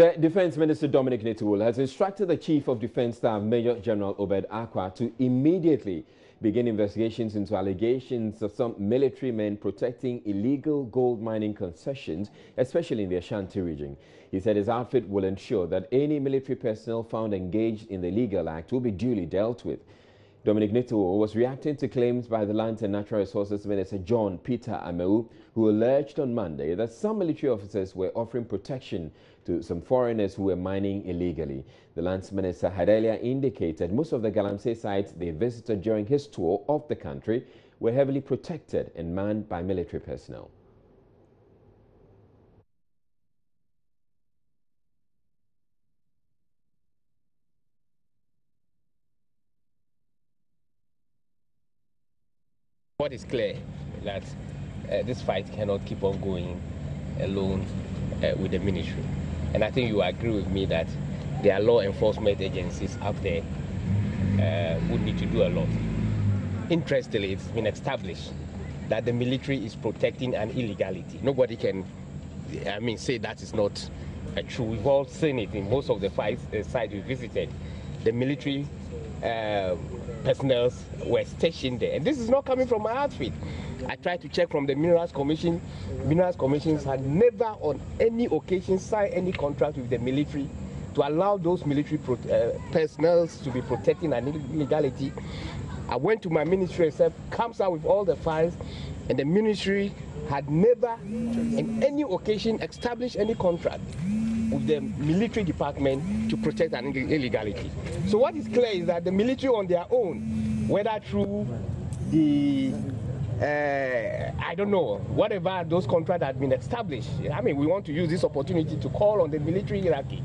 The Defense Minister Dominic Nitiwul has instructed the Chief of Defense Staff, Major General Obed Aqua, to immediately begin investigations into allegations of some military men protecting illegal gold mining concessions, especially in the Ashanti region. He said his outfit will ensure that any military personnel found engaged in the illegal act will be duly dealt with. Dominic Nitiwul was reacting to claims by the Lands and Natural Resources Minister John Peter Amewu, who alleged on Monday that some military officers were offering protection to some foreigners who were mining illegally. The Lands Minister had earlier indicated most of the Galamsey sites they visited during his tour of the country were heavily protected and manned by military personnel. What is clear that this fight cannot keep on going alone with the ministry. And I think you agree with me that there are law enforcement agencies out there who need to do a lot. Interestingly, it's been established that the military is protecting an illegality. Nobody can, say that is not true. We've all seen it in most of the sites we visited. The military personnel were stationed there, and this is not coming from my outfit. I tried to check from the Minerals Commission. Minerals Commissions had never on any occasion signed any contract with the military to allow those military personnel to be protecting an illegality. I went to my ministry itself, comes out with all the files, and the ministry had never on any occasion established any contract with the military department to protect an illegality. So what is clear is that the military on their own, whether through the, I don't know, whatever those contracts have been established, we want to use this opportunity to call on the military hierarchy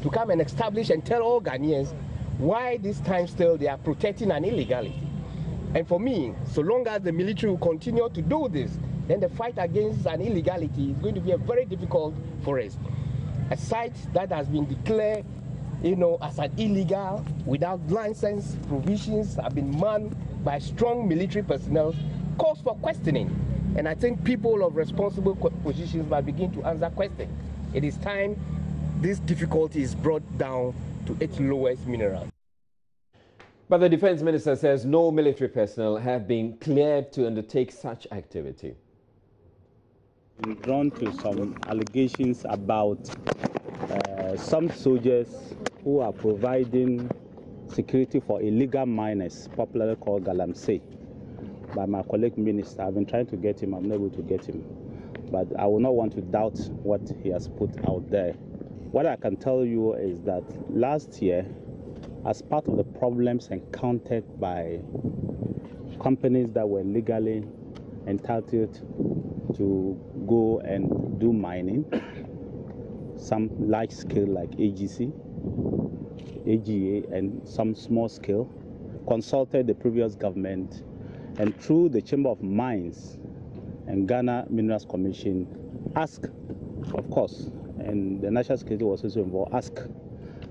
to come and establish and tell all Ghanaians why this time still they are protecting an illegality. And for me, so long as the military will continue to do this, then the fight against an illegality is going to be very difficult for us. A site that has been declared, as an illegal, without license, provisions, have been manned by strong military personnel, calls for questioning. And I think people of responsible positions must begin to answer questions. It is time this difficulty is brought down to its lowest mineral. But the Defense Minister says no military personnel have been cleared to undertake such activity. Drawn to some allegations about some soldiers who are providing security for illegal miners, popularly called Galamsey, by my colleague minister. I've been trying to get him, I'm not able to get him. But I will not want to doubt what he has put out there. What I can tell you is that last year, as part of the problems encountered by companies that were legally entitled to go and do mining, some large scale like AGC, AGA, and some small scale, consulted the previous government, and through the Chamber of Mines and Ghana Minerals Commission, asked, of course, and the National Security was also involved, asked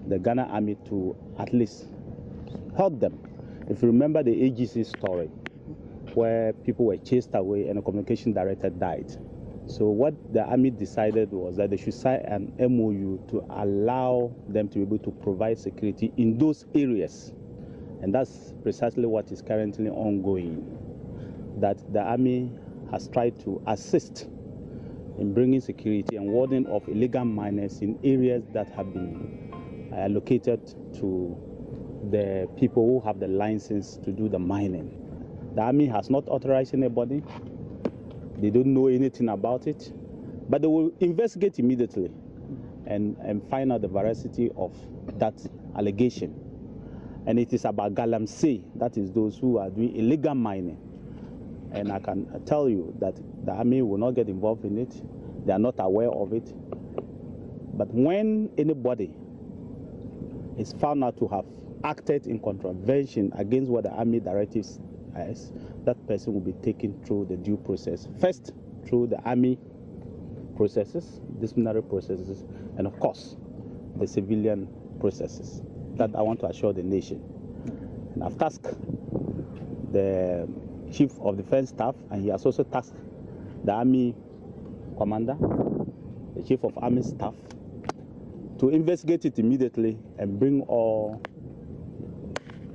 the Ghana Army to at least help them. If you remember the AGC story, where people were chased away and a communication director died. So what the Army decided was that they should sign an MOU to allow them to be able to provide security in those areas. And that's precisely what is currently ongoing, that the Army has tried to assist in bringing security and warding off illegal miners in areas that have been allocated to the people who have the license to do the mining. The Army has not authorized anybody. They don't know anything about it, but they will investigate immediately and find out the veracity of that allegation. And it is about Galamsey, that is those who are doing illegal mining. And I can tell you that the Army will not get involved in it. They are not aware of it. But when anybody is found out to have acted in contravention against what the Army directives is, that person will be taken through the due process. First, through the Army processes, disciplinary processes, and of course, the civilian processes. That I want to assure the nation. And I've tasked the Chief of Defense Staff, and he has also tasked the Army Commander, the Chief of Army Staff, to investigate it immediately and bring all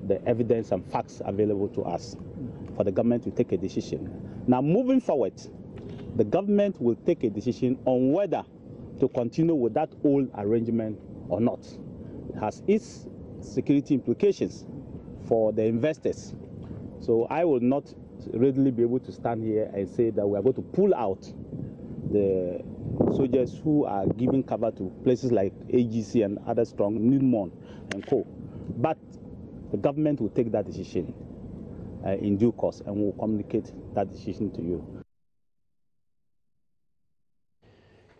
the evidence and facts available to us for the government to take a decision. Now, moving forward, the government will take a decision on whether to continue with that old arrangement or not. It has its security implications for the investors. So I will not readily be able to stand here and say that we are going to pull out the soldiers who are giving cover to places like AGC and other strong, Newmont and co. But the government will take that decision in due course and will communicate that decision to you.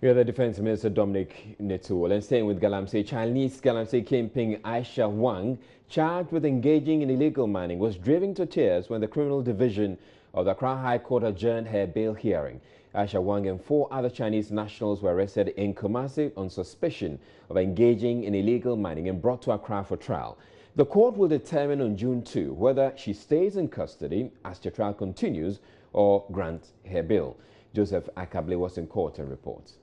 We are the Defense Minister Dominic Nyetul, and staying with Galamsey, Chinese Galamsey kingpin Aisha Wang, charged with engaging in illegal mining, was driven to tears when the Criminal Division of the Accra High Court adjourned her bail hearing. Aisha Wang and 4 other Chinese nationals were arrested in Kumasi on suspicion of engaging in illegal mining and brought to Accra for trial. The court will determine on June 2 whether she stays in custody as the trial continues or grant her bail. Joseph Akable was in court and reports.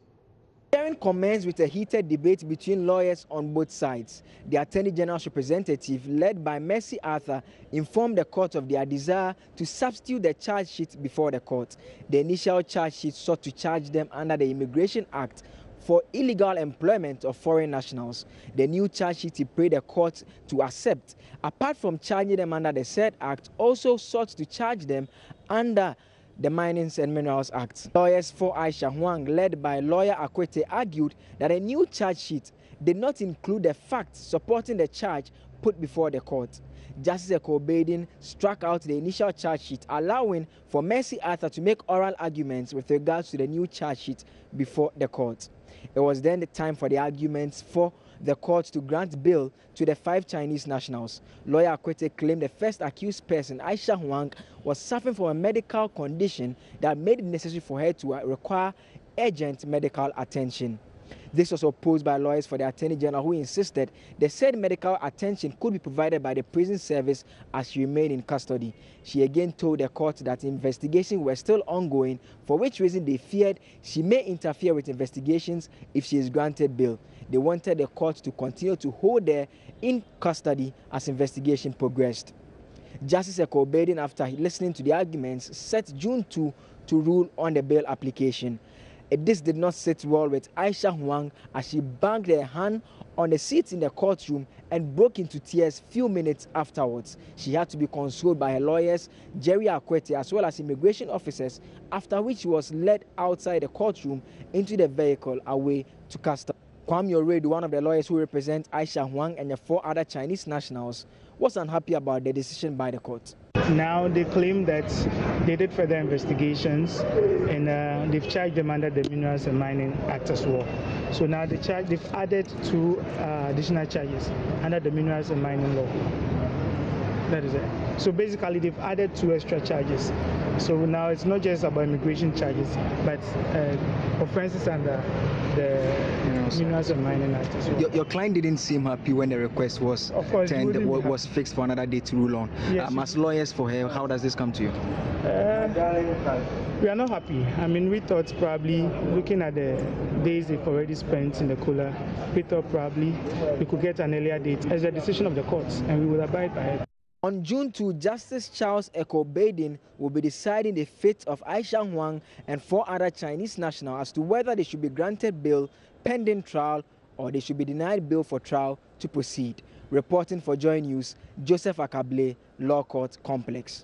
The hearing commenced with a heated debate between lawyers on both sides. The Attorney General's representative, led by Mercy Arthur, informed the court of their desire to substitute the charge sheet before the court. The initial charge sheet sought to charge them under the Immigration Act for illegal employment of foreign nationals. The new charge sheet he prayed the court to accept, apart from charging them under the said act, also sought to charge them under the Minings and Minerals Act. Lawyers for Aisha Wang, led by lawyer Akwete, argued that a new charge sheet did not include the facts supporting the charge put before the court. Justice Eko Baden struck out the initial charge sheet, allowing for Mercy Arthur to make oral arguments with regards to the new charge sheet before the court. It was then the time for the arguments for the court to grant bail to the 5 Chinese nationals. Lawyer Akwete claimed the first accused person, Aisha Wang, was suffering from a medical condition that made it necessary for her to require urgent medical attention. This was opposed by lawyers for the Attorney General, who insisted the said medical attention could be provided by the prison service as she remained in custody. She again told the court that investigations were still ongoing, for which reason they feared she may interfere with investigations if she is granted bail. They wanted the court to continue to hold her in custody as investigation progressed. Justice Eko Baden, after listening to the arguments, set June 2 to rule on the bail application. This did not sit well with Aisha Wang as she banged her hand on the seat in the courtroom and broke into tears few minutes afterwards. She had to be consoled by her lawyers, Jerry Akwete, as well as immigration officers, after which she was led outside the courtroom into the vehicle away to custody. Kwame Oredu, one of the lawyers who represent Aisha Wang and the 4 other Chinese nationals, was unhappy about the decision by the court. Now they claim that they did further investigations and they've charged them under the Minerals and Mining Act as well. So now they've added 2 additional charges under the Minerals and Mining Law. That is it. So basically they've added 2 extra charges. So now it's not just about immigration charges, but offenses under the Minerals and Mining Act as well. Your client didn't seem happy when the request was was fixed for another day to rule on. Yes, as lawyers for her, how does this come to you? We are not happy. I mean, we thought probably, looking at the days they've already spent in the cooler, we thought probably we could get an earlier date as a decision of the courts, and we will abide by it. On June 2, Justice Charles Eko Baden will be deciding the fate of Aisha Wang and 4 other Chinese nationals as to whether they should be granted bail pending trial or they should be denied bail for trial to proceed. Reporting for Joy News, Joseph Akable, Law Court Complex.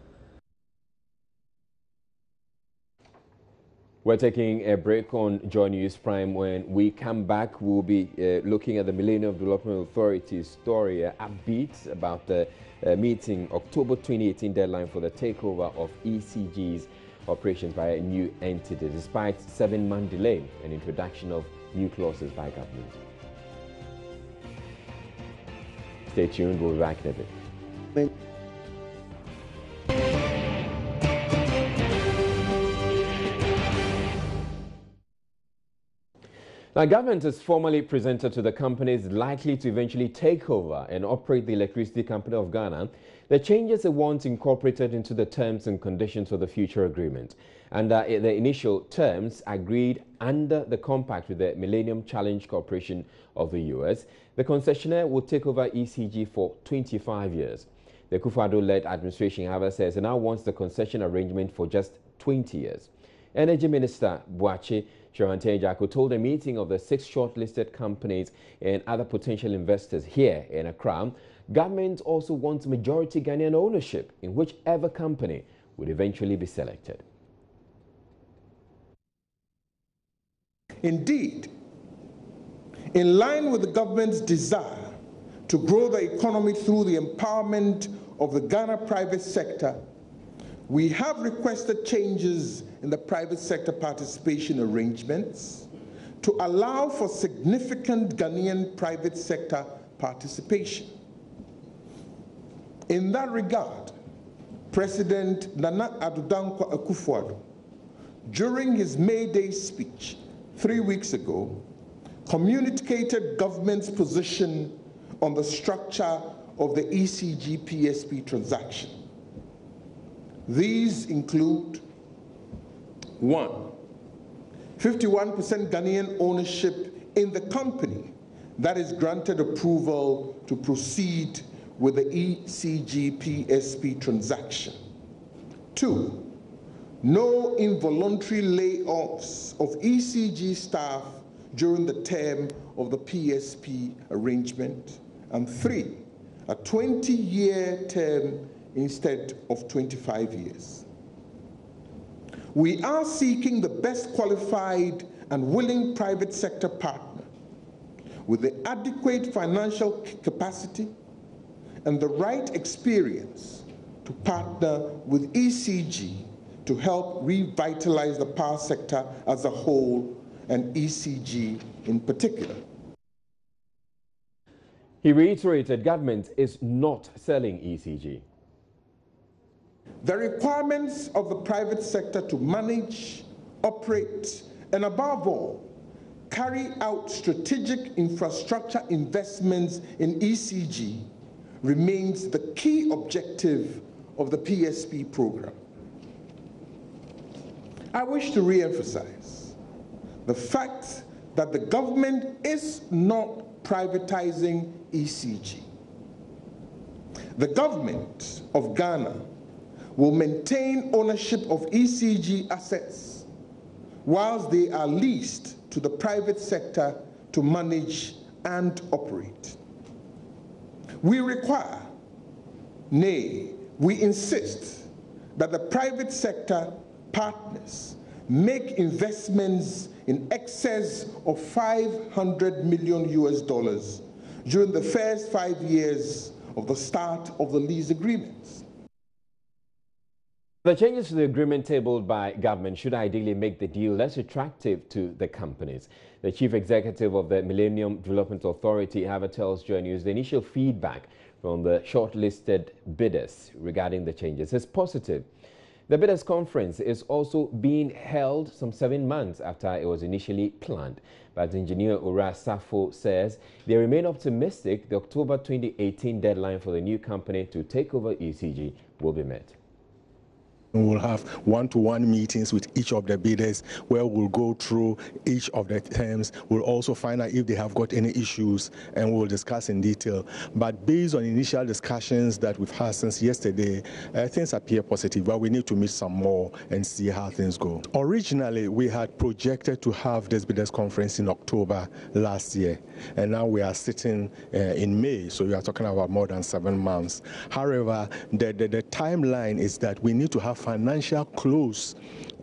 We're taking a break on Joy News Prime. When we come back, we'll be looking at the Millennium Development Authority story, upbeat about the meeting October 2018 deadline for the takeover of ECG's operations by a new entity, despite 7-month delay and introduction of new clauses by government. Stay tuned, we'll be back in a bit. Now, government has formally presented to the companies likely to eventually take over and operate the Electricity Company of Ghana The changes are once incorporated into the terms and conditions of the future agreement, and the initial terms agreed under the compact with the Millennium Challenge Corporation of the U.S. The concessionaire will take over ECG for 25 years. The Akufo-Addo-led administration, however, says it now wants the concession arrangement for just 20 years. Energy Minister Boakye Sherwanteng-Jarko told a meeting of the 6 shortlisted companies and other potential investors here in Accra, government also wants majority Ghanaian ownership in whichever company would eventually be selected. Indeed, in line with the government's desire to grow the economy through the empowerment of the Ghana private sector, we have requested changes in the private sector participation arrangements to allow for significant Ghanaian private sector participation. In that regard, President Nana Addo Dankwa Akufo-Addo, during his May Day speech 3 weeks ago, communicated government's position on the structure of the ECG PSP transaction. These include 1. 51% Ghanaian ownership in the company that is granted approval to proceed with the ECG PSP transaction. 2. No involuntary layoffs of ECG staff during the term of the PSP arrangement. And 3. A 20-year term instead of 25 years. We are seeking the best qualified and willing private sector partner with the adequate financial capacity and the right experience to partner with ECG to help revitalize the power sector as a whole and ECG in particular. He reiterated government is not selling ECG. The requirements of the private sector to manage, operate, and above all, carry out strategic infrastructure investments in ECG remains the key objective of the PSP program. I wish to re-emphasize the fact that the government is not privatizing ECG. The government of Ghana will maintain ownership of ECG assets whilst they are leased to the private sector to manage and operate. We require, nay, we insist that the private sector partners make investments in excess of $500 million during the first 5 years of the start of the lease agreements. The changes to the agreement tabled by government should ideally make the deal less attractive to the companies. The chief executive of the Millennium Development Authority, however, tells Joy News the initial feedback from the shortlisted bidders regarding the changes is positive. The bidders' conference is also being held some 7 months after it was initially planned. But engineer Ora Safo says they remain optimistic the October 2018 deadline for the new company to take over ECG will be met. We'll have one-to-one meetings with each of the bidders where we'll go through each of the terms. We'll also find out if they have got any issues and we'll discuss in detail. But based on initial discussions that we've had since yesterday, things appear positive, but we need to meet some more and see how things go. Originally, we had projected to have this bidders conference in October last year, and now we are sitting in May, so we are talking about more than 7 months. However, the timeline is that we need to have financial close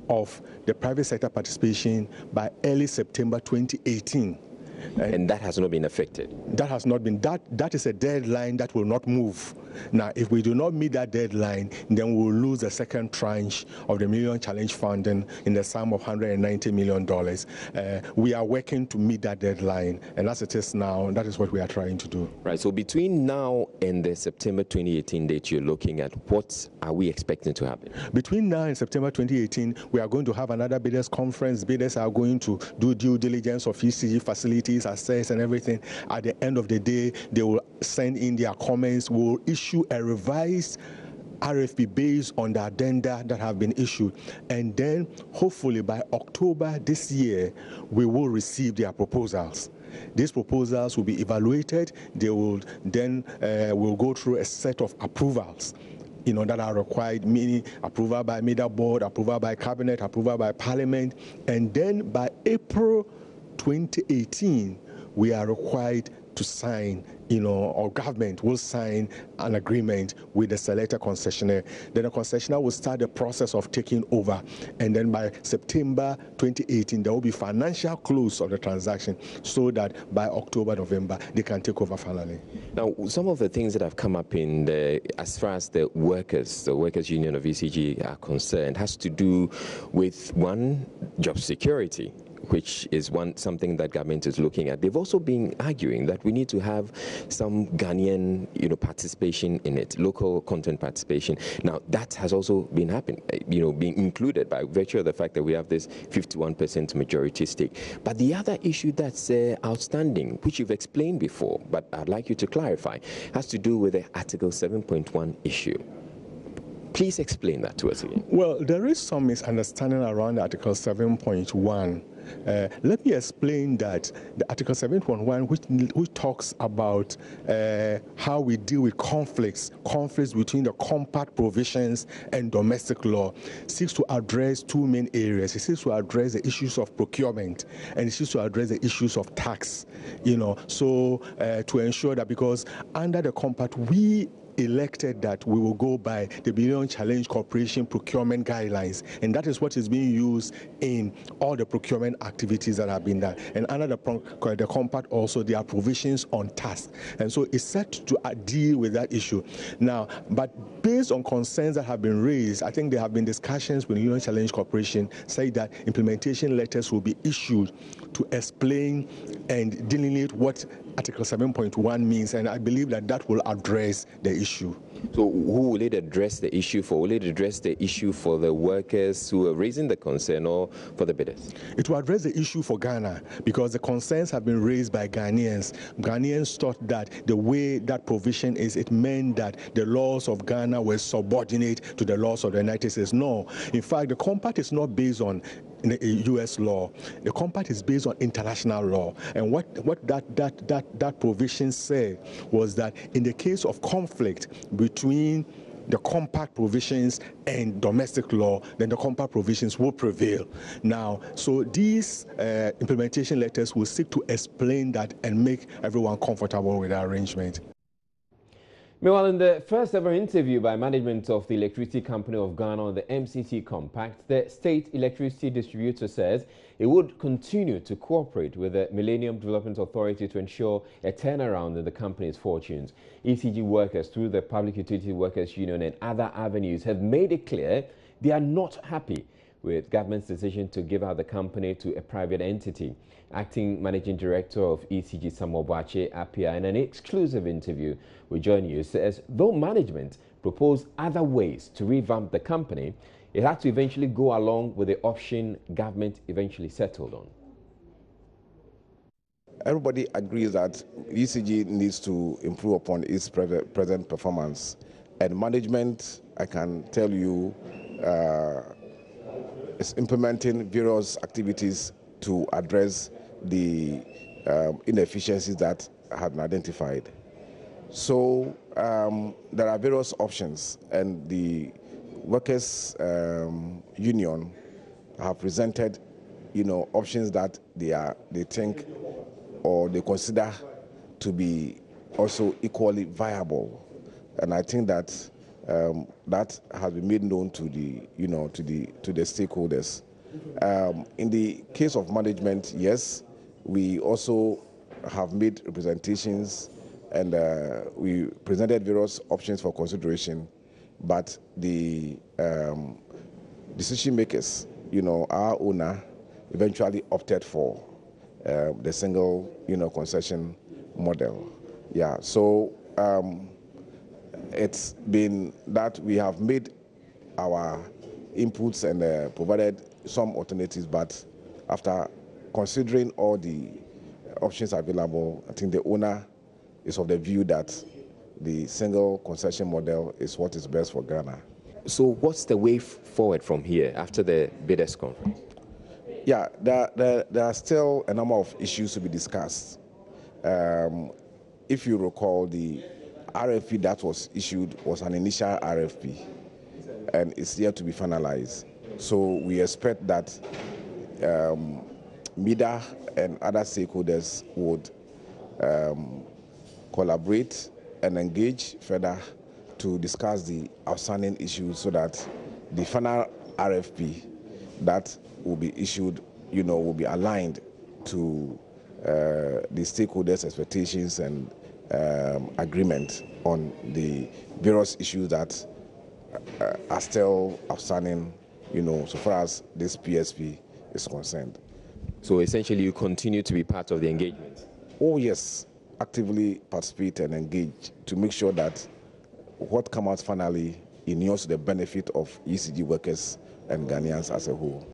of the private sector participation by early September 2018. And that has not been affected? That has not been. That is a deadline that will not move. Now, if we do not meet that deadline, then we will lose the second tranche of the Millennium Challenge funding in the sum of $190 million. We are working to meet that deadline, and as it is now, that is what we are trying to do. Right, so between now and the September 2018 date you're looking at, what are we expecting to happen? Between now and September 2018, we are going to have another bidders conference. Bidders are going to do due diligence of ECG facility committees assess and everything. At the end of the day, they will send in their comments. We'll issue a revised RFP based on the addenda that have been issued, and then hopefully by October this year we will receive their proposals. These proposals will be evaluated. They will then will go through a set of approvals, that are required, meaning approval by MEDA board, approval by cabinet, approval by parliament, and then by April 2018 we are required to sign, or government will sign an agreement with the selected concessionaire. Then the concessionaire will start the process of taking over. And then by September 2018, there will be financial close of the transaction so that by October, November, they can take over finally. Now, some of the things that have come up in as far as the workers union of ECG are concerned, has to do with, one, job security, which is something that government is looking at. They've also been arguing that we need to have some Ghanaian, participation in it, local content participation. Now, that has also been happening, being included by virtue of the fact that we have this 51% majority stake. But the other issue that's outstanding, which you've explained before, but I'd like you to clarify, has to do with the Article 7.1 issue. Please explain that to us again. Well, there is some misunderstanding around Article 7.1. Let me explain that the Article 7.1, which talks about how we deal with conflicts between the compact provisions and domestic law, seeks to address two main areas. It seeks to address the issues of procurement, and it seeks to address the issues of tax. To ensure that, because under the compact, we elected that we will go by the Billion Challenge Corporation procurement guidelines, and that is what is being used in all the procurement activities that have been done. And under the compact also, there are provisions on tax, and so it's set to deal with that issue. Now, but based on concerns that have been raised, I think there have been discussions with Billion Challenge Corporation saying that implementation letters will be issued to explain and delineate what Article 7.1 means, and I believe that that will address the issue. So who will it address the issue for? Will it address the issue for the workers who are raising the concern, or for the bidders? It will address the issue for Ghana, because the concerns have been raised by Ghanaians. Ghanaians thought that the way that provision is, it meant that the laws of Ghana were subordinate to the laws of the United States. No, in fact, the compact is not based on U.S. law. The compact is based on international law, and what that provision said was that in the case of conflict between the compact provisions and domestic law, then the compact provisions will prevail. Now, so these implementation letters will seek to explain that and make everyone comfortable with the arrangement. Meanwhile, in the first ever interview by management of the Electricity Company of Ghana on the MCC Compact, the state electricity distributor says it would continue to cooperate with the Millennium Development Authority to ensure a turnaround in the company's fortunes. ECG workers, through the Public Utility Workers Union and other avenues, have made it clear they are not happy with government's decision to give out the company to a private entity. Acting Managing Director of ECG, Samuel Boakye Appiah, in an exclusive interview with Joy News, says though management proposed other ways to revamp the company, it had to eventually go along with the option government eventually settled on. Everybody agrees that ECG needs to improve upon its present performance, and management, I can tell you, is implementing various activities to address the inefficiencies that have been identified. So there are various options, and the workers' union have presented, options that they think or they consider to be also equally viable, and I think that that has been made known to the stakeholders. In the case of management, yes, we also have made representations, and we presented various options for consideration, but the decision makers, our owner, eventually opted for the single, concession model. Yeah, so it's been that we have made our inputs and provided some alternatives, but after considering all the options available, I think the owner is of the view that the single concession model is what is best for Ghana. So what's the way forward from here after the bidders conference? Yeah, there are still a number of issues to be discussed. If you recall, the RFP that was issued was an initial RFP, and it's yet to be finalized. So we expect that MIDA and other stakeholders would collaborate and engage further to discuss the outstanding issues so that the final RFP that will be issued, will be aligned to the stakeholders' expectations and agreement on the various issues that are still outstanding, so far as this PSP is concerned. So essentially you continue to be part of the engagement? Oh yes, actively participate and engage to make sure that what comes out finally inures to the benefit of ECG workers and Ghanaians as a whole.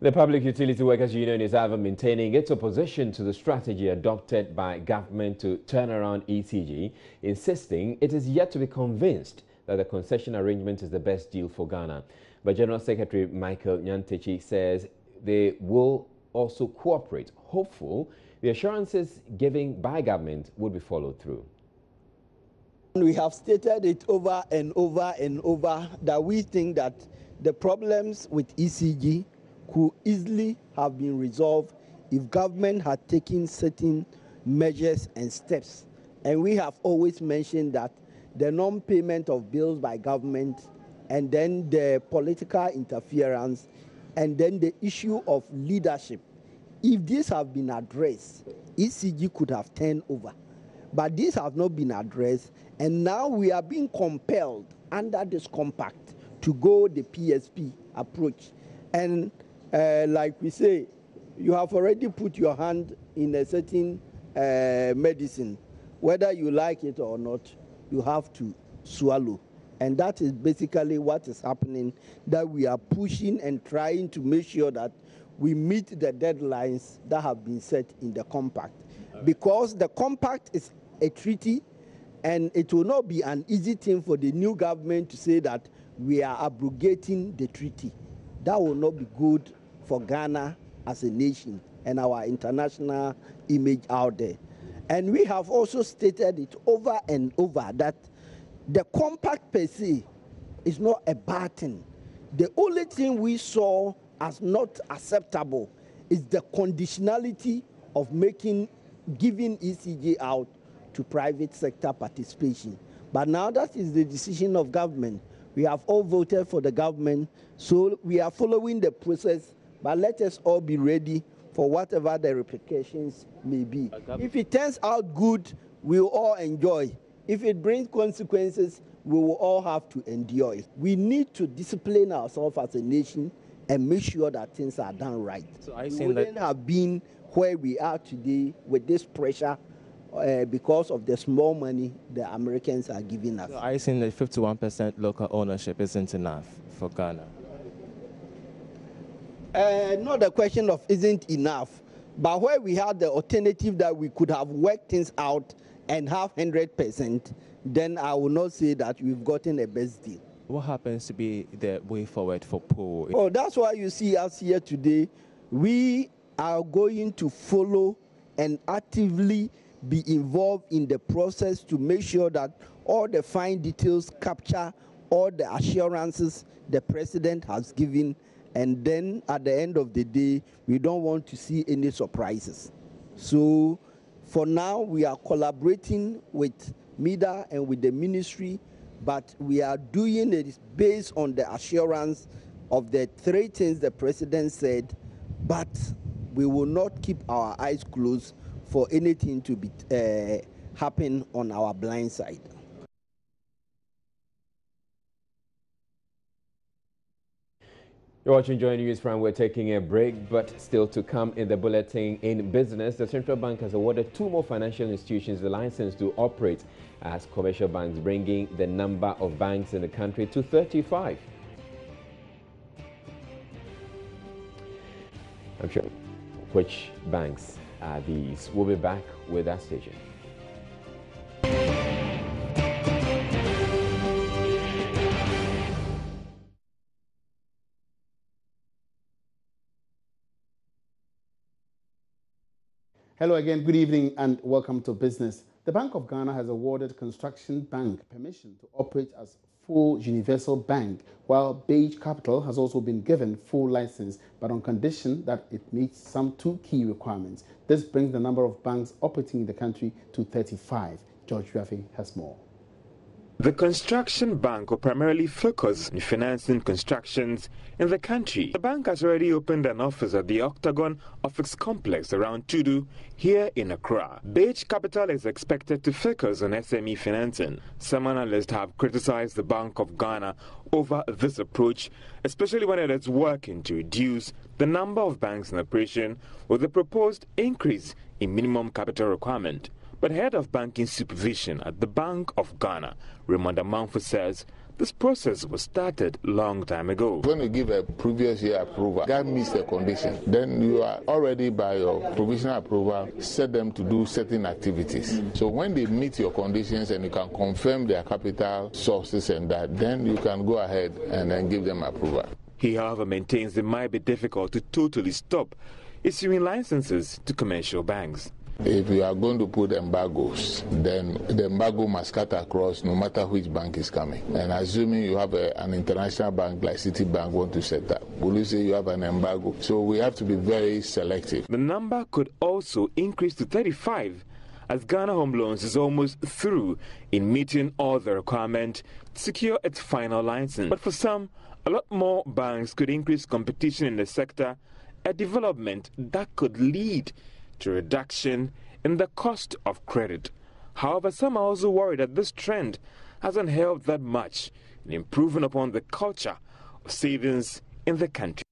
The Public Utility Workers Union is ever maintaining its opposition to the strategy adopted by government to turn around ECG, insisting it is yet to be convinced that the concession arrangement is the best deal for Ghana. But General Secretary Michael Nyantakyi says they will also cooperate, hopeful the assurances given by government would be followed through. We have stated it over and over and over that we think that the problems with ECG could easily have been resolved if government had taken certain measures and steps. And we have always mentioned that the non-payment of bills by government, and then the political interference, and then the issue of leadership. If these have been addressed, ECG could have turned over. But these have not been addressed, and now we are being compelled under this compact to go the PSP approach. And like we say, you have already put your hand in a certain medicine. Whether you like it or not, you have to swallow. And that is basically what is happening, that we are pushing and trying to make sure that we meet the deadlines that have been set in the compact. Because the compact is a treaty, and it will not be an easy thing for the new government to say that we are abrogating the treaty. That will not be good for Ghana as a nation and our international image out there. And we have also stated it over and over that the compact per se is not a bad thing. The only thing we saw as not acceptable is the conditionality of giving ECG out to private sector participation. But now that is the decision of government. We have all voted for the government, so we are following the process, but let us all be ready for whatever the repercussions may be. If it turns out good, we'll all enjoy. If it brings consequences, we will all have to endure it. We need to discipline ourselves as a nation and make sure that things are done right. So we wouldn't have been where we are today with this pressure because of the small money the Americans are giving us. So I think that 51% local ownership isn't enough for Ghana. Not a question of isn't enough, but where we had the alternative that we could have worked things out and have 100%, then I will not say that we've gotten a best deal. What happens to be the way forward for POO? Oh, that's why you see us here today. We are going to follow and actively be involved in the process to make sure that all the fine details capture all the assurances the president has given, and then at the end of the day, we don't want to see any surprises. So for now, we are collaborating with MIDA and with the ministry, but we are doing it based on the assurance of the three things the president said, but we will not keep our eyes closed for anything to be happen on our blind side. You're watching Joy News Prime. We're taking a break, but still to come in the bulletin. In business, the central bank has awarded 2 more financial institutions the license to operate as commercial banks, bringing the number of banks in the country to 35. I'm sure which banks are these? We'll be back with that station. Hello again, good evening and welcome to Business. The Bank of Ghana has awarded Construction Bank permission to operate as full universal bank, while Beige Capital has also been given full license, but on condition that it meets some two key requirements. This brings the number of banks operating in the country to 35. George Rafi has more. The Construction Bank will primarily focus on financing constructions in the country. The bank has already opened an office at the Octagon Office Complex around Tudu here in Accra. Beige Capital is expected to focus on SME financing. Some analysts have criticized the Bank of Ghana over this approach, especially when it is working to reduce the number of banks in operation with the proposed increase in minimum capital requirement. But head of banking supervision at the Bank of Ghana, Raymond Amanfo, says this process was started long time ago. When you give a previous year approval, that meets the condition, then you are already by your provisional approval set them to do certain activities. So when they meet your conditions and you can confirm their capital sources and that, then you can go ahead and then give them approval. He, however, maintains it might be difficult to totally stop issuing licenses to commercial banks. If you are going to put embargoes, then the embargo must cut across no matter which bank is coming. And assuming you have an international bank like Citibank want to set up, will you say you have an embargo? So we have to be very selective. The number could also increase to 35 as Ghana Home Loans is almost through in meeting all the requirements to secure its final license. But for some, a lot more banks could increase competition in the sector, a development that could lead to reduction in the cost of credit. However, some are also worried that this trend hasn't helped that much in improving upon the culture of savings in the country.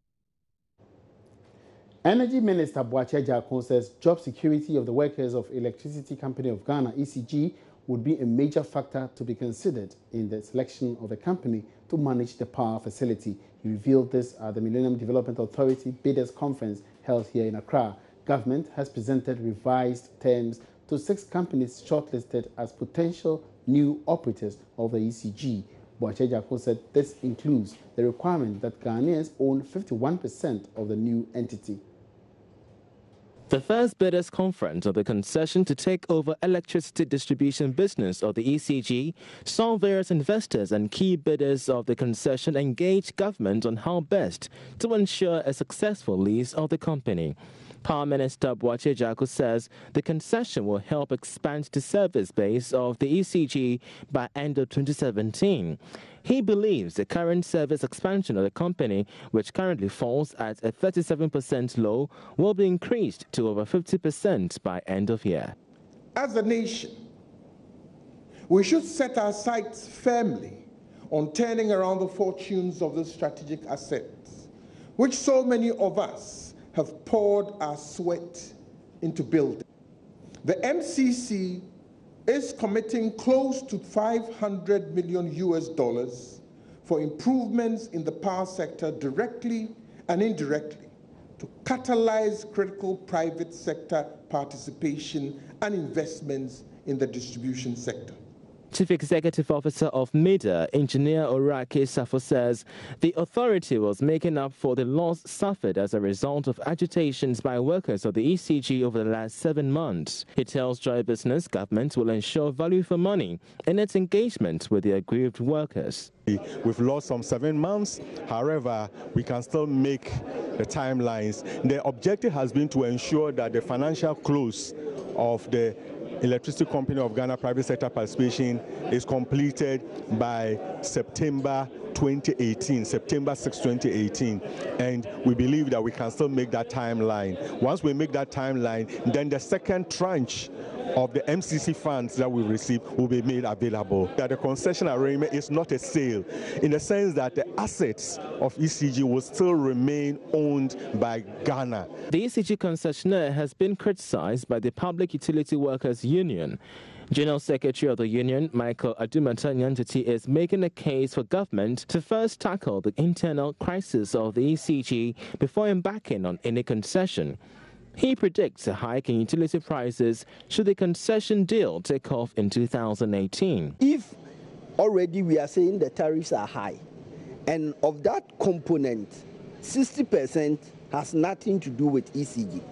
Energy Minister Boakye Agyarko says job security of the workers of Electricity Company of Ghana, ECG, would be a major factor to be considered in the selection of the company to manage the power facility. He revealed this at the Millennium Development Authority Bidders Conference held here in Accra. Government has presented revised terms to 6 companies shortlisted as potential new operators of the ECG. Boakye Agyarko said this includes the requirement that Ghanaians own 51% of the new entity. The first bidders conference of the concession to take over electricity distribution business of the ECG saw various investors and key bidders of the concession engage government on how best to ensure a successful lease of the company. Power Minister Boakye Agyarko says the concession will help expand the service base of the ECG by end of 2017. He believes the current service expansion of the company, which currently falls at a 37% low, will be increased to over 50% by end of year. As a nation, we should set our sights firmly on turning around the fortunes of the strategic assets, which so many of us have poured our sweat into building. The MCC is committing close to $500 million for improvements in the power sector directly and indirectly to catalyze critical private sector participation and investments in the distribution sector. Chief Executive Officer of MIDA, Engineer Orake Safo, says the authority was making up for the loss suffered as a result of agitations by workers of the ECG over the last 7 months. He tells Joy Business government will ensure value for money in its engagement with the aggrieved workers. We've lost some 7 months. However, we can still make the timelines. The objective has been to ensure that the financial close of the Electricity Company of Ghana private sector participation is completed by September 2018, September 6, 2018. And we believe that we can still make that timeline. Once we make that timeline, then the second tranche of the MCC funds that we receive will be made available. That the concession arrangement is not a sale, in the sense that the assets of ECG will still remain owned by Ghana. The ECG concessionaire has been criticized by the Public Utility Workers Union. General Secretary of the union, Michael Adumata Nyantiti, is making a case for government to first tackle the internal crisis of the ECG before embarking on any concession. He predicts a hike in utility prices should the concession deal take off in 2018. If already we are saying the tariffs are high, and of that component, 60% has nothing to do with ECG.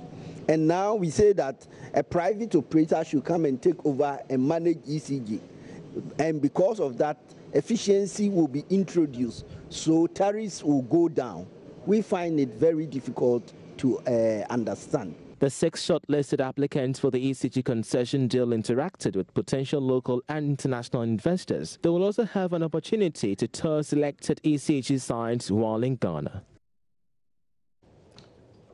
And now we say that a private operator should come and take over and manage ECG. And because of that, efficiency will be introduced, so tariffs will go down. We find it very difficult to understand. The 6 shortlisted applicants for the ECG concession deal interacted with potential local and international investors. They will also have an opportunity to tour selected ECG sites while in Ghana.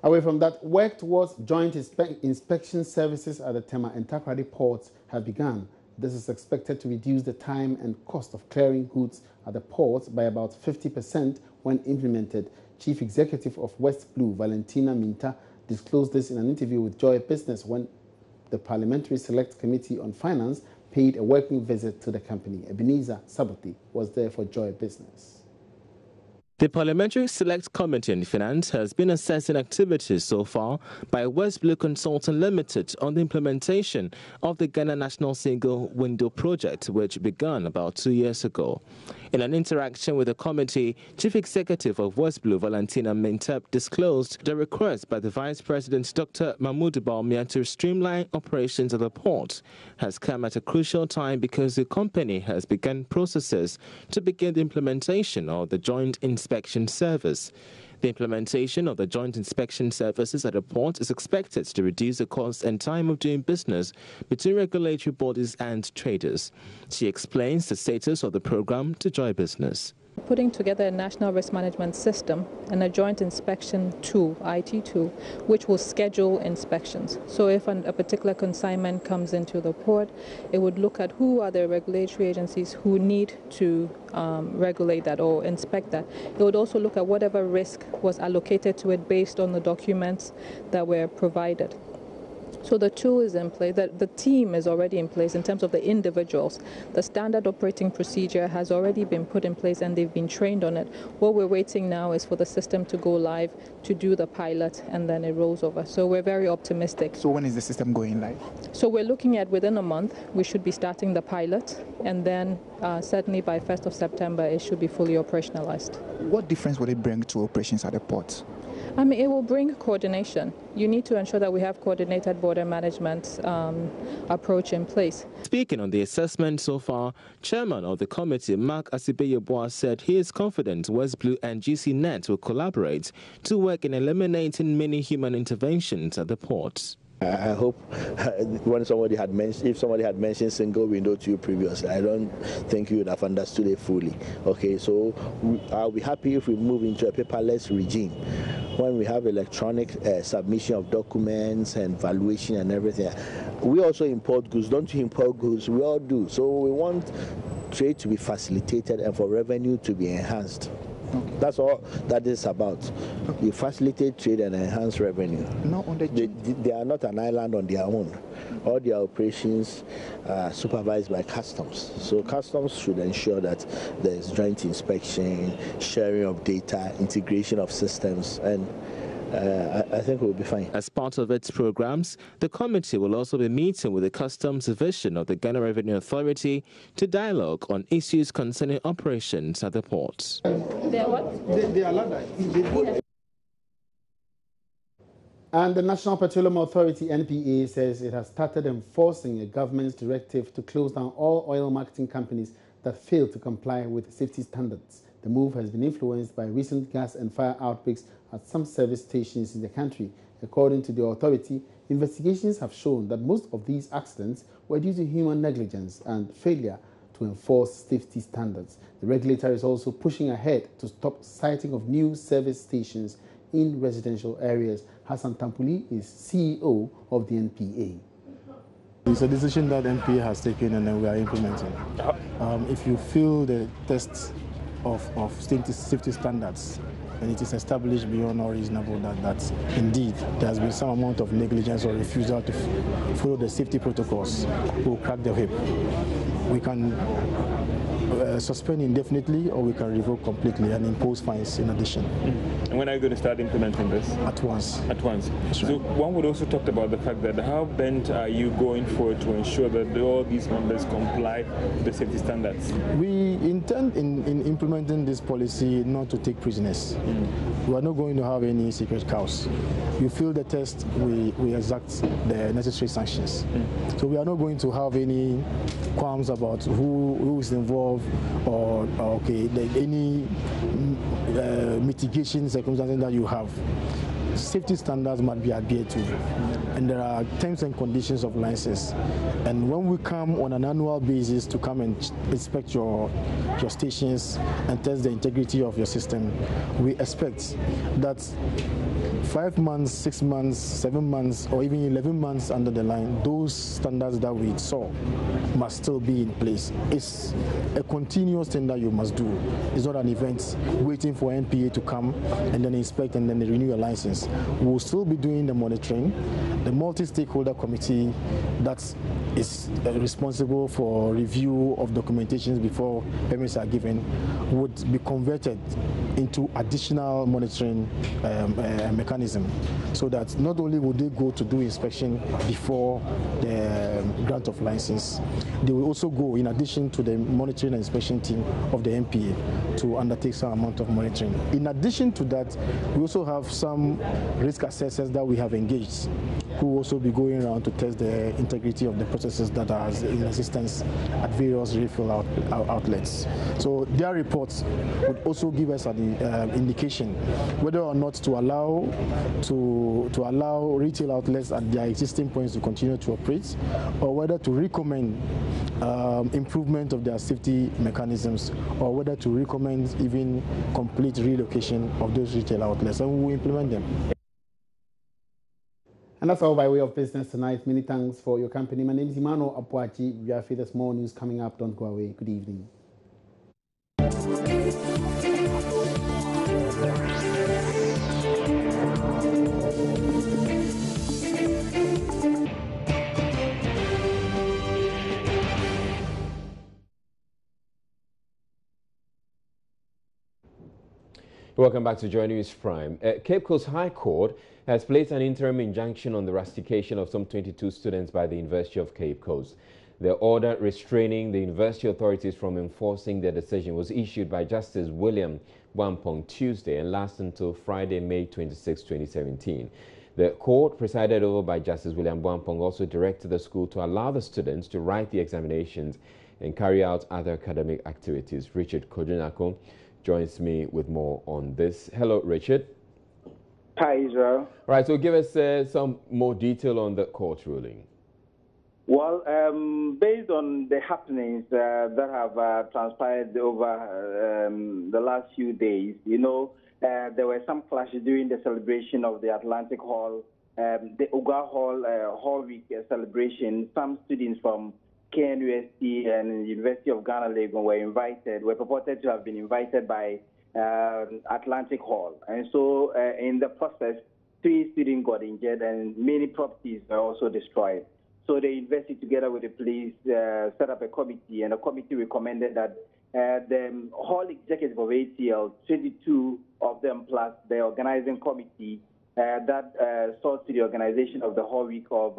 Away from that, work towards joint inspection services at the Tema and Takoradi ports have begun. This is expected to reduce the time and cost of clearing goods at the ports by about 50% when implemented. Chief Executive of West Blue, Valentina Minta, disclosed this in an interview with Joy Business when the Parliamentary Select Committee on Finance paid a working visit to the company. Ebenezer Saboti was there for Joy Business. The Parliamentary Select Committee on Finance has been assessing activities so far by West Blue Consulting Limited on the implementation of the Ghana National Single Window Project, which began about 2 years ago. In an interaction with the committee, Chief Executive of West Blue, Valentina Mintep, disclosed the request by the Vice President, Dr. Mahmoud Bawumia, to streamline operations at the port has come at a crucial time because the company has begun processes to begin the implementation of the Joint Inspection Service. The implementation of the joint inspection services at the port is expected to reduce the cost and time of doing business between regulatory bodies and traders. She explains the status of the program to Joy Business. Putting together a national risk management system and a joint inspection tool, IT tool, which will schedule inspections. So if a particular consignment comes into the port, it would look at who are the regulatory agencies who need to regulate that or inspect that. It would also look at whatever risk was allocated to it based on the documents that were provided. So the tool is in place, the team is already in place in terms of the individuals. The standard operating procedure has already been put in place and they've been trained on it. What we're waiting now is for the system to go live, to do the pilot, and then it rolls over. So we're very optimistic. So when is the system going live? So we're looking at within a month, we should be starting the pilot, and then certainly by 1st of September, it should be fully operationalized. What difference will it bring to operations at the port? I mean, it will bring coordination. You need to ensure that we have coordinated border management approach in place. Speaking on the assessment so far, Chairman of the committee, Mark Asibeyeboah, said he is confident West Blue and GCNet will collaborate to work in eliminating many human interventions at the ports. I hope when somebody had mentioned, if somebody had mentioned single window to you previously, I don't think you would have understood it fully. Okay, so I'll be happy if we move into a paperless regime. When we have electronic submission of documents and valuation and everything. We also import goods. Don't you import goods? We all do. So we want trade to be facilitated and for revenue to be enhanced. That's all that is about. You facilitate trade and enhance revenue. They are not an island on their own. All their operations are supervised by customs. So customs should ensure that there is joint inspection, sharing of data, integration of systems, and I think we'll be fine. As part of its programs, the committee will also be meeting with the Customs Division of the Ghana Revenue Authority to dialogue on issues concerning operations at the ports. And the National Petroleum Authority, NPA, says it has started enforcing a government's directive to close down all oil marketing companies that fail to comply with safety standards. The move has been influenced by recent gas and fire outbreaks at some service stations in the country. According to the authority, investigations have shown that most of these accidents were due to human negligence and failure to enforce safety standards. The regulator is also pushing ahead to stop siting of new service stations in residential areas. Hassan Tampuli is CEO of the NPA. It's a decision that NPA has taken and then we are implementing. If you feel the tests of safety standards and it is established beyond all reasonable that indeed there has been some amount of negligence or refusal to follow the safety protocols, we'll crack the whip. We can suspend indefinitely, or we can revoke completely and impose fines in addition. And when are you going to start implementing this? At once. At once. That's So right. one would also talk about the fact that how bent are you going forward to ensure that all these members comply with the safety standards? We intend in implementing this policy not to take prisoners. We are not going to have any secret cows. You fail the test, we exact the necessary sanctions. So we are not going to have any qualms about who is involved or any mitigation circumstances that you have. Safety standards must be adhered to, and there are terms and conditions of license. And when we come on an annual basis to come and inspect your stations and test the integrity of your system, we expect that 5 months, 6 months, 7 months, or even 11 months under the line, those standards that we saw must still be in place. It's a continuous thing that you must do. It's not an event waiting for NPA to come and then inspect and then they renew your license. We'll still be doing the monitoring. The multi-stakeholder committee that is responsible for review of documentations before permits are given would be converted into additional monitoring mechanism, so that not only would they go to do inspection before the grant of license, they will also go in addition to the monitoring and inspection team of the NPA to undertake some amount of monitoring. In addition to that, we also have some risk assessors that we have engaged who will also be going around to test the integrity of the processes that are in existence at various refill outlets. So their reports would also give us an indication whether or not to allow retail outlets at their existing points to continue to operate, or whether to recommend improvement of their safety mechanisms, or whether to recommend even complete relocation of those retail outlets, and we will implement them. And that's all by way of business tonight. Many thanks for your company. My name is Emmanuel Apuachi. We have there's more news coming up. Don't go away. Good evening. Welcome back to Joy News Prime. Cape Coast High Court has placed an interim injunction on the rustication of some 22 students by the University of Cape Coast. The order restraining the university authorities from enforcing their decision was issued by Justice William Wampong Tuesday and lasts until Friday, May 26, 2017. The court, presided over by Justice William Wampong, also directed the school to allow the students to write the examinations and carry out other academic activities. Richard Kojunako joins me with more on this. Hello, Richard. Hi, Israel. All right, so give us some more detail on the court ruling. Well, based on the happenings that have transpired over the last few days, you know, there were some clashes during the celebration of the Atlantic Hall, the Uga Hall Week celebration. Some students from KNUST and University of Ghana, Legon were purported to have been invited by Atlantic Hall. And so in the process, 3 students got injured and many properties were also destroyed. So the university, together with the police, set up a committee, and the committee recommended that the whole executive of ATL, 22 of them plus the organizing committee that saw to the organization of the whole week of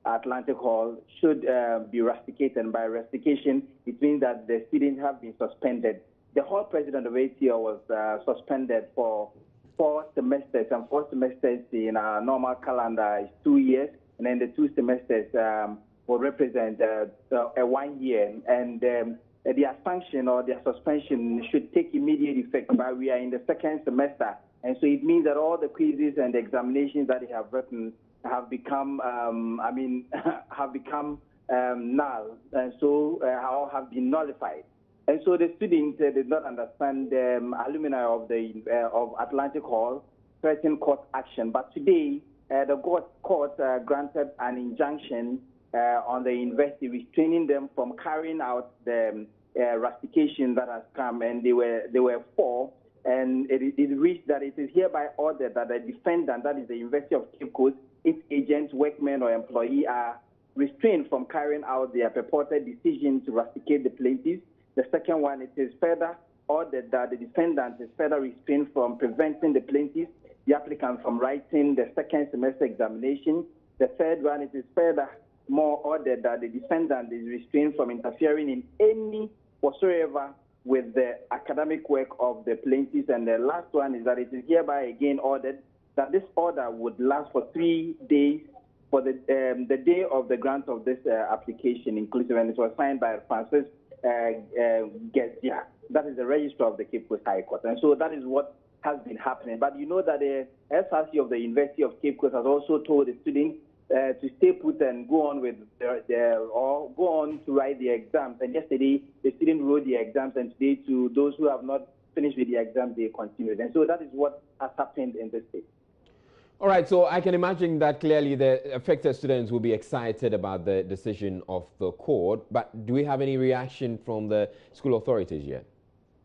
Atlantic Hall should be rusticated. And by rustication, it means that the students have been suspended. The whole president of ATL was suspended for 4 semesters, and 4 semesters in our normal calendar is 2 years, and then the 2 semesters will represent a 1 year. And their sanction or their suspension should take immediate effect, but we are in the 2nd semester. And so it means that all the quizzes and the examinations that they have written have become, have become null, and so all have been nullified. And so the students did not understand the alumni of of Atlantic Hall threatened court action. But today, the court granted an injunction on the university, restraining them from carrying out the rustication that has come, and they were 4. And it reached that it is hereby ordered that the defendant, that is the University of Cape Coast, its agents, workmen, or employee are restrained from carrying out their purported decision to rusticate the plaintiffs. The second one, it is further ordered that the defendant is further restrained from preventing the plaintiff, the applicant, from writing the second semester examination. The third one, it is further more ordered that the defendant is restrained from interfering in any whatsoever with the academic work of the plaintiffs. And the last one is that it is hereby again ordered that this order would last for 3 days for the day of the grant of this application inclusive, and it was signed by Francis Gezia. That is the registrar of the Cape Coast High Court. And so that is what has been happening. But you know that the SRC of the University of Cape Coast has also told the students to stay put and go on with or go on to write the exams. And yesterday, the students wrote the exams, and today, to those who have not finished with the exams, they continued. And so that is what has happened in this state. All right, so I can imagine that clearly the affected students will be excited about the decision of the court, but do we have any reaction from the school authorities yet?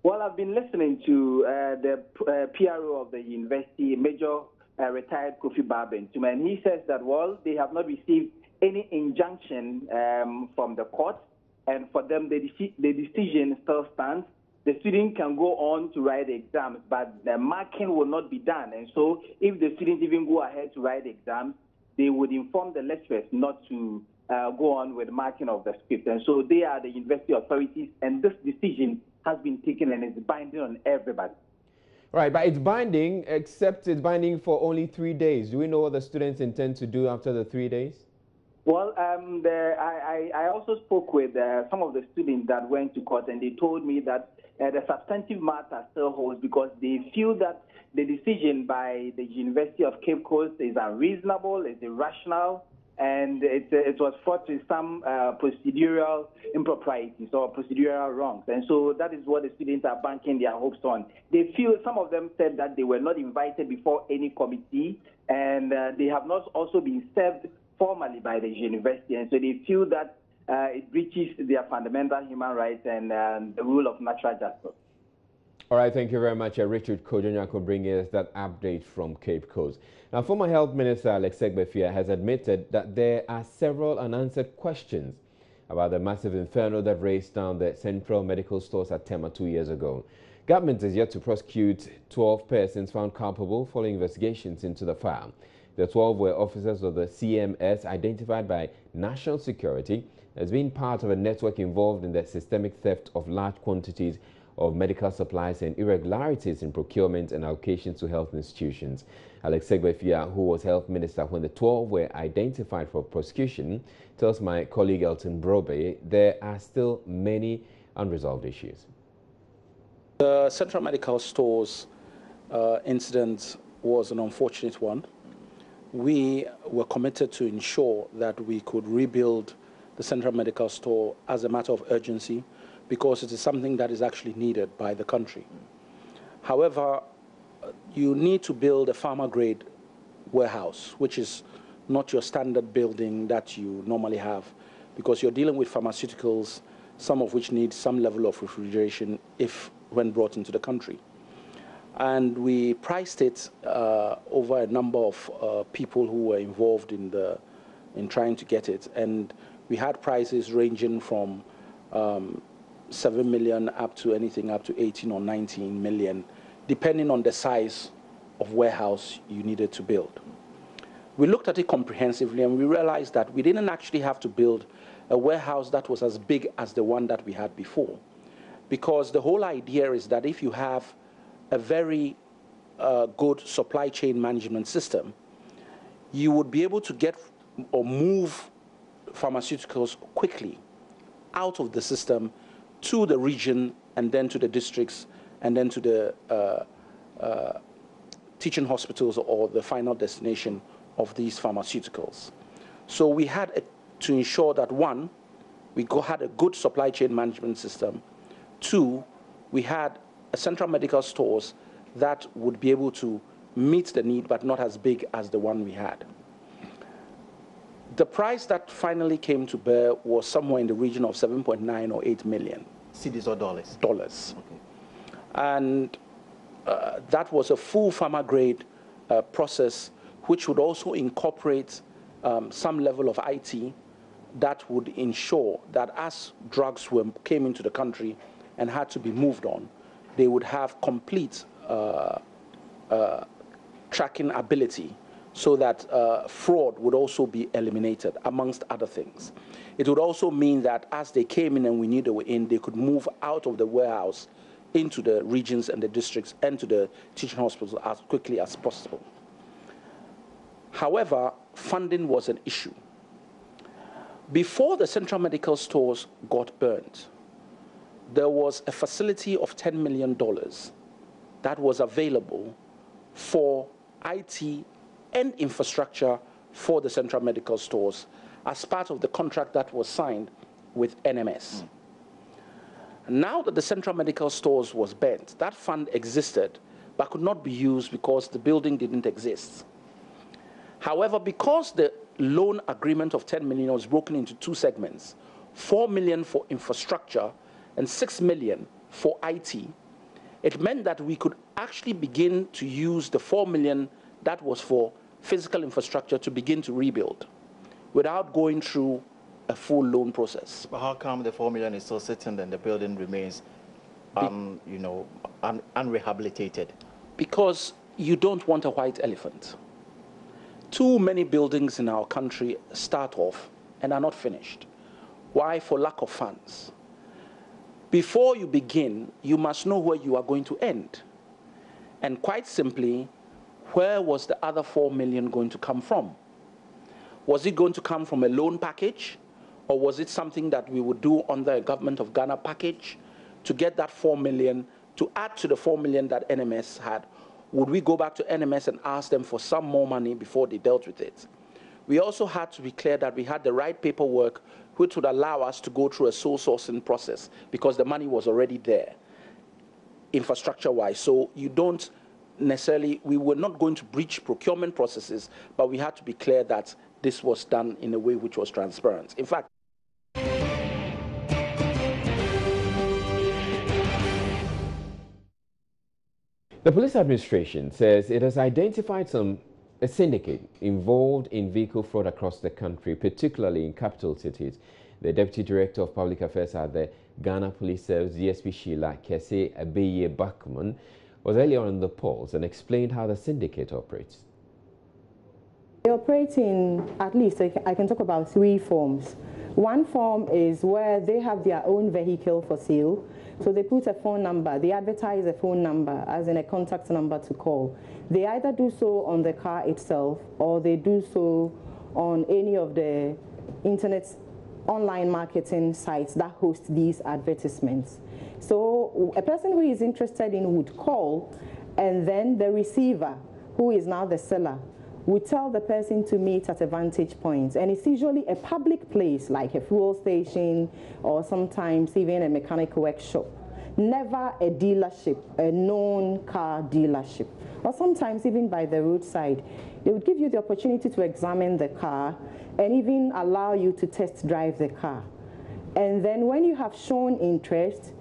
Well, I've been listening to the PRO of the university, Major retired Kofi Babentum, and he says that, well, they have not received any injunction from the court, and for them, the decision still stands. The student can go on to write the exams, but the marking will not be done. And so if the students even go ahead to write the exams, they would inform the lecturers not to go on with marking of the script. And so they are the university authorities, and this decision has been taken and is binding on everybody. Right, but it's binding, except it's binding for only 3 days. Do we know what the students intend to do after the 3 days? Well, I also spoke with some of the students that went to court, and they told me that the substantive matter still holds because they feel that the decision by the University of Cape Coast is unreasonable, is irrational, and it was fraught with some procedural improprieties or procedural wrongs. And so that is what the students are banking their hopes on. They feel, some of them said that they were not invited before any committee, and they have not also been served formally by the university, and so they feel that it breaches their fundamental human rights and the rule of natural justice. All right, thank you very much, Richard Kojo-Nyarko, bringing us that update from Cape Coast. Now, former Health Minister Alex Segbefia has admitted that there are several unanswered questions about the massive inferno that raced down the Central Medical Stores at Tema 2 years ago. Government is yet to prosecute 12 persons found culpable following investigations into the fire. The 12 were officers of the CMS identified by National Security as being part of a network involved in the systemic theft of large quantities of medical supplies and irregularities in procurement and allocations to health institutions. Alex Segbefia, who was health minister when the 12 were identified for prosecution, tells my colleague Elton Brobe there are still many unresolved issues. The Central Medical Stores incident was an unfortunate one. We were committed to ensure that we could rebuild the Central Medical Store as a matter of urgency because it is something that is actually needed by the country. However, you need to build a pharma-grade warehouse, which is not your standard building that you normally have, because you're dealing with pharmaceuticals, some of which need some level of refrigeration when brought into the country. And we priced it over a number of people who were involved in trying to get it. And we had prices ranging from 7 million up to anything up to 18 or 19 million, depending on the size of warehouse you needed to build. We looked at it comprehensively and we realized that we didn't actually have to build a warehouse that was as big as the one that we had before. Because the whole idea is that if you have a very good supply chain management system, you would be able to get or move pharmaceuticals quickly out of the system to the region and then to the districts and then to the teaching hospitals or the final destination of these pharmaceuticals. So we had to ensure that, one, we had a good supply chain management system. Two, we had Central Medical Stores that would be able to meet the need but not as big as the one we had. The price that finally came to bear was somewhere in the region of 7.9 or 8 million. Cedis or dollars? Dollars. Okay. And that was a full pharma-grade process, which would also incorporate some level of IT that would ensure that as drugs came into the country, and had to be moved on, they would have complete tracking ability so that fraud would also be eliminated, amongst other things. It would also mean that as they came in and we knew they were in, they could move out of the warehouse into the regions and the districts and to the teaching hospitals as quickly as possible. However, funding was an issue. Before the central medical stores got burnt, there was a facility of $10 million that was available for IT and infrastructure for the central medical stores as part of the contract that was signed with NMS. Now that the central medical stores was burnt, that fund existed but could not be used because the building didn't exist. However, because the loan agreement of $10 million was broken into two segments, $4 million for infrastructure and $6 million for IT, it meant that we could actually begin to use the $4 million that was for physical infrastructure to begin to rebuild without going through a full loan process. But how come the $4 million is still sitting and the building remains, unrehabilitated? Because you don't want a white elephant. Too many buildings in our country start off and are not finished. Why? For lack of funds. Before you begin, you must know where you are going to end. And quite simply, where was the other $4 million going to come from? Was it going to come from a loan package? Or was it something that we would do under a Government of Ghana package to get that $4 million to add to the $4 million that NMS had? Would we go back to NMS and ask them for some more money before they dealt with it? We also had to be clear that we had the right paperwork which would allow us to go through a sole sourcing process because the money was already there, infrastructure-wise. So you don't necessarily, we were not going to breach procurement processes, but we had to be clear that this was done in a way which was transparent. In fact, the police administration says it has identified a syndicate involved in vehicle fraud across the country, particularly in capital cities. The Deputy Director of Public Affairs at the Ghana Police Service, DSP Sheila Kese Abeye Bachman, was earlier on the polls and explained how the syndicate operates. They operate in, at least I can talk about 3 forms. One form is where they have their own vehicle for sale. So they put a phone number, they advertise a phone number as in a contact number to call. They either do so on the car itself or they do so on any of the internet online marketing sites that host these advertisements. So a person who is interested in would call, and then the receiver, who is now the seller, would tell the person to meet at a vantage point. And it's usually a public place like a fuel station or sometimes even a mechanic workshop. Never a dealership, a known car dealership. Or sometimes even by the roadside. They would give you the opportunity to examine the car and even allow you to test drive the car. And then when you have shown interest,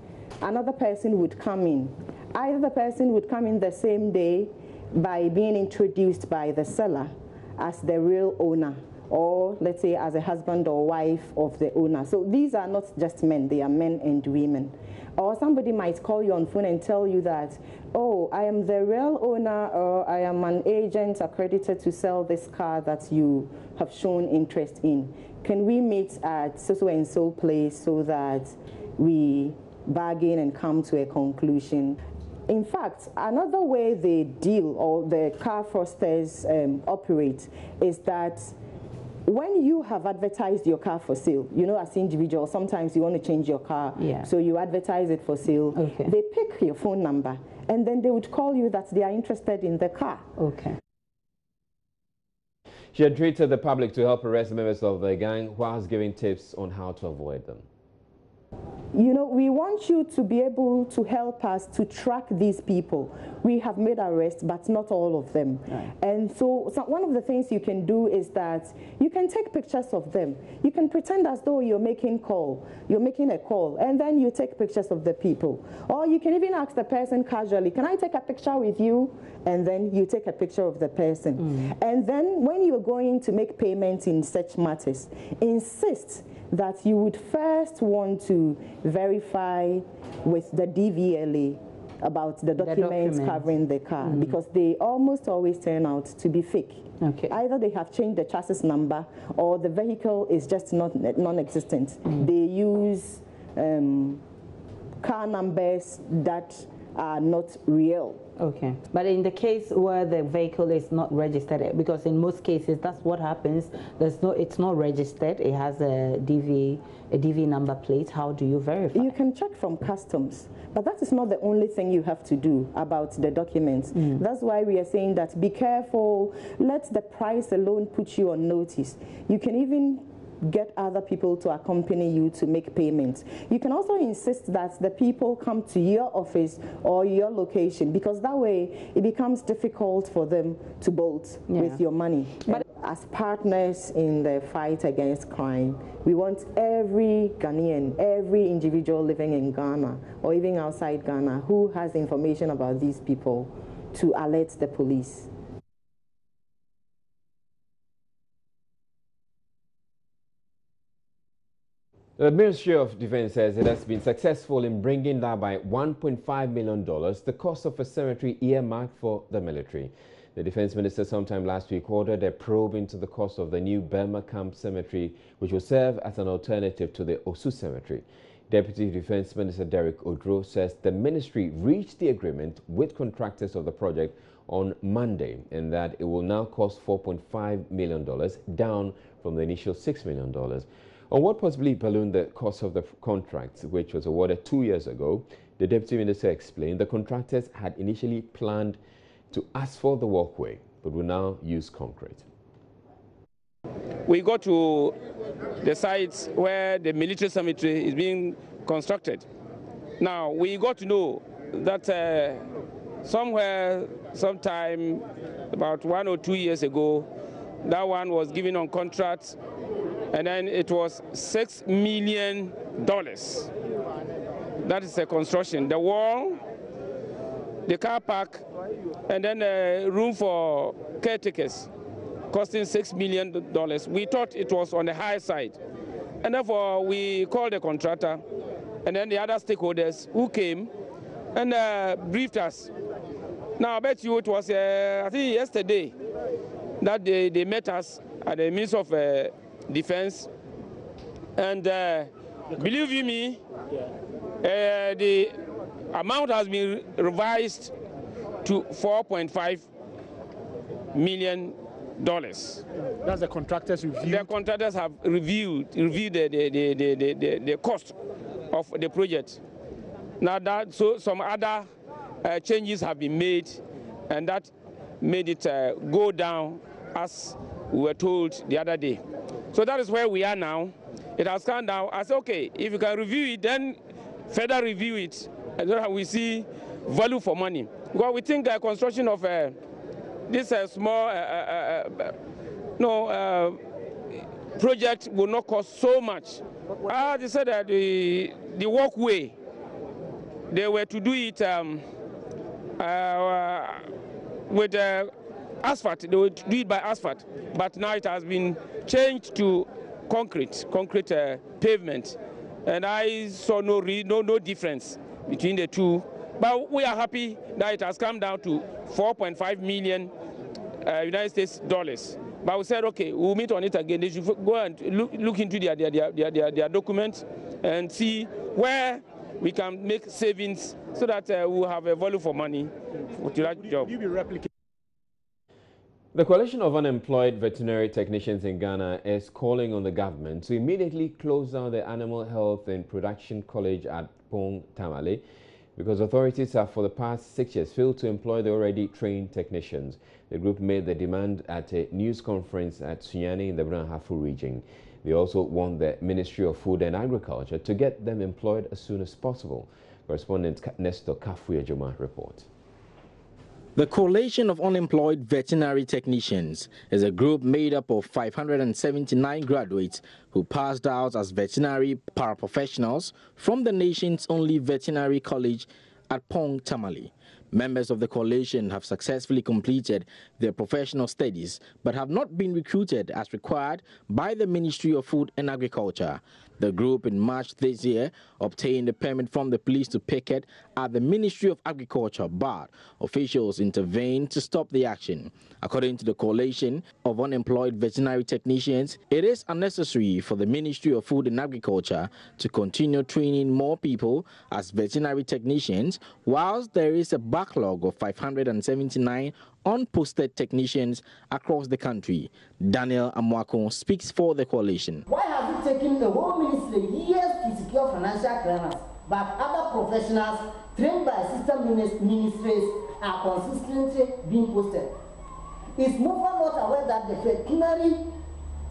another person would come in. Either the person would come in the same day by being introduced by the seller as the real owner, or let's say as a husband or wife of the owner. So these are not just men, they are men and women. Or somebody might call you on phone and tell you that, oh, I am the real owner, or I am an agent accredited to sell this car that you have shown interest in. Can we meet at so and so place so that we bargain and come to a conclusion? In fact, another way they deal, or the car fraudsters operate, is that when you have advertised your car for sale, you know, as individual, sometimes you want to change your car, so you advertise it for sale. Okay. They pick your phone number, and then they would call you that they are interested in the car. Okay. She had treated the public to help arrest members of the gang whilst giving tips on how to avoid them. You know, we want you to be able to help us to track these people. We have made arrests, but not all of them. Right. And so one of the things you can do is that you can take pictures of them. You can pretend as though you're making a call, and then you take pictures of the people. Or you can even ask the person casually, can I take a picture with you? And then you take a picture of the person. And then when you're going to make payments in such matters, insist that you would first want to verify with the DVLA about the documents covering the car, because they almost always turn out to be fake. Okay. Either they have changed the chassis number or the vehicle is just non-existent. They use car numbers that are not real. Okay, but in the case where the vehicle is not registered, because in most cases that's what happens. It's not registered. It has a DV number plate. How do you verify? You can check from customs, but that is not the only thing you have to do about the documents. That's why we are saying that be careful. Let the price alone put you on notice. You can even get other people to accompany you to make payments. You can also insist that the people come to your office or your location, because that way it becomes difficult for them to bolt with your money. But as partners in the fight against crime, we want every Ghanaian, every individual living in Ghana or even outside Ghana who has information about these people to alert the police. The Ministry of Defense says it has been successful in bringing down by $1.5 million the cost of a cemetery earmarked for the military. The Defense Minister sometime last week ordered a probe into the cost of the new Burma Camp Cemetery, which will serve as an alternative to the Osu Cemetery. Deputy Defense Minister Derek Odro says the ministry reached the agreement with contractors of the project on Monday, and that it will now cost $4.5 million, down from the initial $6 million. On what possibly ballooned the cost of the contract, which was awarded 2 years ago, the Deputy Minister explained the contractors had initially planned to asphalt the walkway, but will now use concrete. We go to the sites where the military cemetery is being constructed. Now, we got to know that sometime about 1 or 2 years ago, that one was given on contract, and then it was $6 million. That is the construction. The wall, the car park, and then a room for caretakers, costing $6 million. We thought it was on the high side. And therefore, we called the contractor, and then the other stakeholders who came and briefed us. Now, I bet you it was, I think yesterday, that they met us at the Ministry of Defense, and believe you me, the amount has been revised to $4.5 million. That's the contractors reviewed? The contractors have reviewed the cost of the project. Now that, so some other changes have been made, and that made it go down as we were told the other day. So that is where we are now. It has come down. I said, okay, if you can review it, then further review it, and then we see value for money. Because we think the construction of this small project will not cost so much. They said that the walkway, they were to do it with asphalt. They would do it by asphalt, but now it has been changed to concrete pavement, and I saw no difference between the two. But we are happy that it has come down to $4.5 million United States dollars. But we said, okay, we'll meet on it again. They should go and look into their documents and see where we can make savings so that we'll have a value for money to that job. The Coalition of Unemployed Veterinary Technicians in Ghana is calling on the government to immediately close down the Animal Health and Production College at Pong Tamale, because authorities have for the past 6 years failed to employ the already trained technicians. The group made the demand at a news conference at Sunyani in the Brunhafu region. They also want the Ministry of Food and Agriculture to get them employed as soon as possible. Correspondent Nestor Kafuya-Joma reports. The Coalition of Unemployed Veterinary Technicians is a group made up of 579 graduates who passed out as veterinary paraprofessionals from the nation's only veterinary college at Pong Tamale. Members of the coalition have successfully completed their professional studies but have not been recruited as required by the Ministry of Food and Agriculture. The group in March this year obtained a permit from the police to picket at the Ministry of Agriculture, but officials intervened to stop the action. According to the Coalition of Unemployed Veterinary Technicians, it is unnecessary for the Ministry of Food and Agriculture to continue training more people as veterinary technicians, whilst there is a backlog of 579 unposted technicians across the country. Daniel Amwako speaks for the coalition. Why has it taken the whole ministry years to secure financial clearance, but other professionals trained by system ministries are consistently being posted? Is MOFA not aware that the veterinary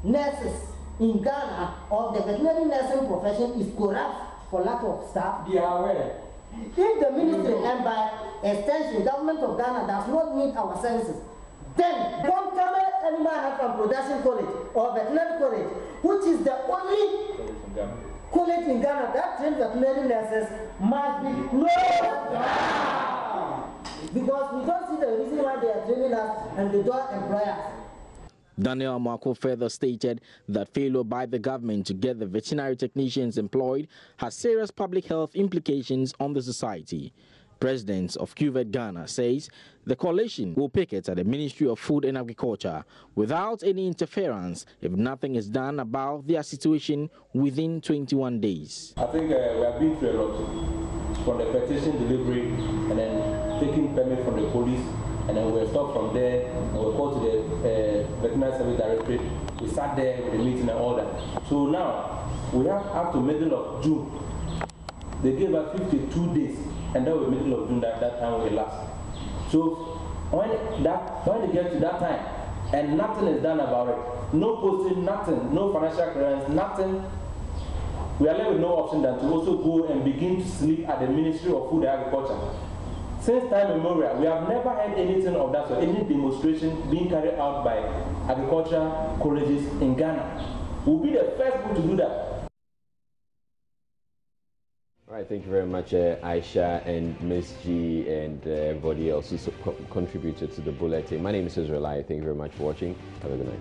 nurses in Ghana or the veterinary nursing profession is corrupt for lack of staff? They are aware. If the ministry and by extension government of Ghana does not meet our services, then Bonkame Animal Health and Production College or Veterinary College, which is the only college in Ghana that trains veterinary nurses, must be closed down. Because we don't see the reason why they are training us and they don't employ us. Daniel Amwako further stated that failure by the government to get the veterinary technicians employed has serious public health implications on the society. President of QVET Ghana says the coalition will picket at the Ministry of Food and Agriculture without any interference if nothing is done about their situation within 21 days. I think we have been through a lot, from the petition delivery and then taking permit from the police, and then we were stopped from there and we were called to the Veterinary Service Directorate. We sat there with the meeting and all that. So now we have up to middle of June. They gave us 52 days, and that was middle of June that time was last. So when they get to that time and nothing is done about it, no posting, nothing, no financial clearance, nothing, we are left with no option than to also go and begin to sleep at the Ministry of Food and Agriculture. Since time immemorial, we have never had anything of that sort, any demonstration being carried out by agricultural colleges in Ghana. We'll be the first one to do that. All right, thank you very much, Aisha and Ms. G and everybody else who contributed to the bulletin. My name is Israel. Thank you very much for watching. Have a good night.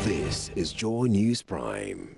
This is Joy News Prime.